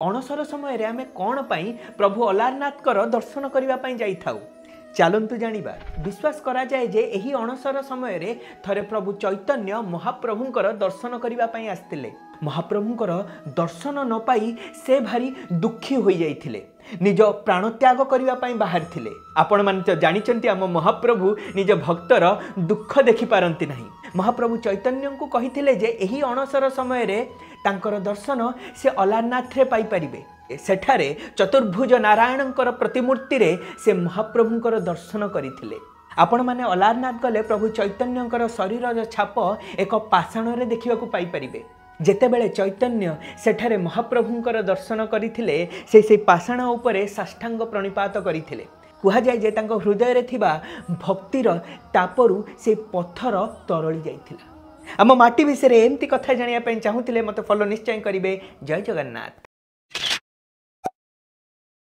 अणसर समय आम कौन पाई प्रभु अलारनाथ दर्शन करने जाइथाउ चलतु जानिबा। विश्वास करा जाए जे एही अणसर समय थरे प्रभु चैतन्य महाप्रभुंकर दर्शन करने आसतिले। महाप्रभुंकर दर्शन न पाई से भारी दुखी हो जाइथिले, निज प्राणत्याग करने बाहर थिले। आपण माने तो जानिचंती आम महाप्रभु निज भक्तर दुख देखि पारंती नहीं। महाप्रभु चैतन्य को कहिथिले जे एही अणसर समय रे तांकर दर्शन से अलारनाथ रे पाई परिबे। सेठारे चतुर्भुज नारायणंकर प्रतिमूर्ति रे से महाप्रभुंकर दर्शन करिथिले। आपण माने अलारनाथ गले प्रभु चैतन्यंकर शरीर छाप एक पाषाण रे देखिबाकू पाई परिबे। जेतेबेले चैतन्य सेठारे महाप्रभुंकर दर्शन करिथिले से पाषाण उपरे साष्टांग प्रणिपात करिथिले। कुहा जाय जे तांको हृदय रे थिबा भक्तिर तापरु से पत्थर तरळी जाइथिला। आम माटी विषय एमती कथा जानिया पय चाहुथिले मते फॉलो निश्चय करिवे। जय जगन्नाथ।